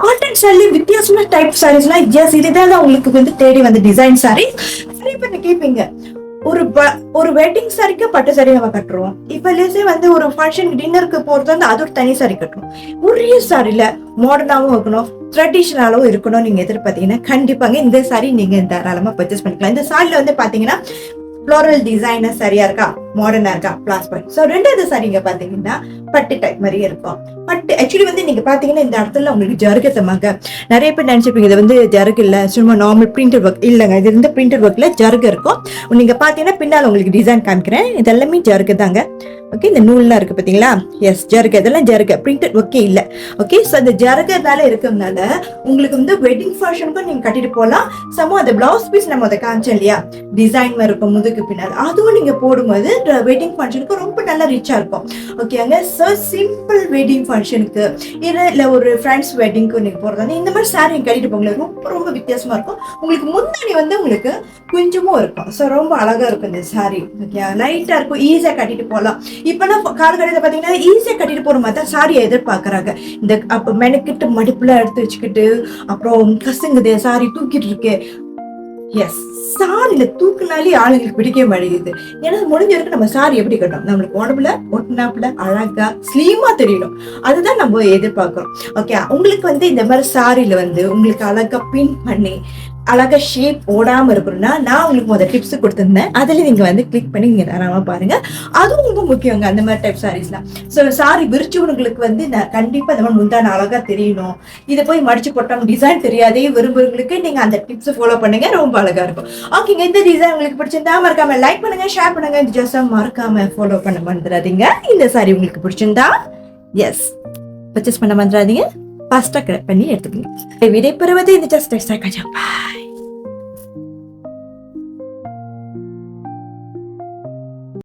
Cotton sorry வித்தியாசமான type சாரீஸ்லாம் S இதுதான் உங்களுக்கு வந்து தேடி வந்து டிசைன் சாரி நிறைய பேர் கேட்பீங்க. ஒரு வெட்டிங் சாரிக்கு பட்டு சாரி நம்ம கட்டுறோம். இப்ப லேசே வந்து ஒரு ஃபங்க்ஷன் டின்னருக்கு போறது வந்து அது ஒரு தனி சாரி கட்டுறோம். ஒரே சாரில மாடர்னாவும் இருக்கணும், ட்ரெடிஷனலாவும் இருக்கணும் நீங்க எதிர்பார்த்தீங்கன்னா கண்டிப்பாங்க இந்த சாரி நீங்க தாராளமா பர்ச்சேஸ் பண்ணிக்கலாம். இந்த சாரில வந்து பாத்தீங்கன்னா ஃப்ளோரல் டிசைனர் சரியா இருக்கா, மாடர்னா இருக்கா, பிளாஸ் பாயிண்ட். ஸோ ரெண்டாவது சாரிங்க பாத்தீங்கன்னா பட்டு டைப் மாதிரியே இருக்கும். பட் ஆக்சுவலி வந்து நீங்க பாத்தீங்கன்னா இந்த இடத்துல உங்களுக்கு ஜருகு தமாங்க நிறைய பேர் நினைச்சிருப்பீங்க இது வந்து ஜருகு இல்ல சும்மா நார்மல் பிரிண்டட் ஒர்க் இல்லைங்க. இது வந்து பிரிண்டட் ஒர்க்ல ஜருகு இருக்கும். நீங்க பாத்தீங்கன்னா பின்னால் உங்களுக்கு டிசைன் காமிக்கிறேன். இது எல்லாமே ஜருகு தாங்க. ஓகே, இந்த நூல்லாம் இருக்கு பாத்தீங்களா, எஸ் ஜருகு, இதெல்லாம் ஜருகு, பிரிண்டட் ஒர்க்கே இல்ல. ஓகே, ஸோ அந்த ஜருகுனால இருக்கிறதுனால உங்களுக்கு வந்து வெட்டிங் ஃபங்க்ஷனுக்கும் நீங்க கட்டிட்டு போகலாம். சமோ அந்த பிளவுஸ் பீஸ் நம்ம அதை காமிச்சோம் இல்லையா, டிசைன் இருக்கும் முதுகு பின்னால், அதுவும் நீங்க போடும்போது வெட்டிங் ஃபங்க்ஷனுக்கு ரொம்ப நல்லா ரிச்சா இருக்கும். ஓகேங்க, ஸோ சிம்பிள் வெட்டிங் ஃபங்க்ஷனுக்கு இல்ல ஒரு ஃப்ரெண்ட்ஸ் வெட்டிங்க்கு நீங்க போறது இந்த மாதிரி சாரி கட்டிட்டு போங்களேன், ரொம்ப ரொம்ப வித்தியாசமா இருக்கும். உங்களுக்கு முன்னாடி வந்து உங்களுக்கு கொஞ்சமும் இருக்கும். ஸோ ரொம்ப அழகா இருக்கும் இந்த சாரி. ஓகே, லைட்டா இருக்கும், ஈஸியா கட்டிட்டு போகலாம். இப்பெல்லாம் கார் கடையில பாத்தீங்கன்னா ஈஸியா கட்டிட்டு போற மாதிரி தான் சாரியை எதிர்பார்க்கறாங்க. இந்த அப்ப மெனக்கிட்டு மடிப்புல எடுத்து வச்சுக்கிட்டு அப்புறம் கசுங்குது சாரி தூக்கிட்டு இருக்கு. எஸ், சாரியில தூக்குனாலே ஆளுங்களுக்கு பிடிக்க மாட்டேங்குது. ஏன்னா முடிஞ்ச வரைக்கும் நம்ம சாரி எப்படி கட்டணும், நம்மளுக்கு உடம்புல ஒட்டினாப்புல அழகா ஸ்லீமா தெரியணும், அதுதான் நம்ம எதிர்பார்க்கிறோம். ஓகே, உங்களுக்கு வந்து இந்த மாதிரி சாரியில வந்து உங்களுக்கு அழகா பின் பண்ணி அழகா ஷேப் ஓடாம இருக்கணும்னா நான் உங்களுக்கு முதல் டிப்ஸ் கொடுத்துருந்தேன். அதுல நீங்க வந்து கிளிக் பண்ணி நீங்க தாராளமா பாருங்க. அதுவும் ரொம்ப முக்கியங்க அந்த மாதிரி டைப் சாரீஸ்லாம். ஸோ சாரி விரிச்சவங்களுக்கு வந்து கண்டிப்பா இந்த மாதிரி முந்தான அழகா தெரியணும், இதை போய் மடிச்சு போட்டோம் டிசைன் தெரியாதே விரும்புறவங்களுக்கு நீங்க அந்த டிப்ஸ் ஃபாலோ பண்ணுங்க, ரொம்ப அழகா இருக்கும். ஓகேங்க, இந்த டிசைன் உங்களுக்கு பிடிச்சிருந்தா மறக்காம லைக் பண்ணுங்க, ஷேர் பண்ணுங்க, ஜஸ்ட் மறக்காம ஃபாலோ பண்ண மறந்துடாதீங்க. இந்த சாரி உங்களுக்கு பிடிச்சிருந்தா எஸ் பர்ச்சேஸ் பண்ண மறந்துடாதீங்க, ஃபாஸ்டா கரெக்ட் பண்ணி எடுத்துக்கோங்க. விடை பெறுவது இந்த ஜஸ்ட் பாய்.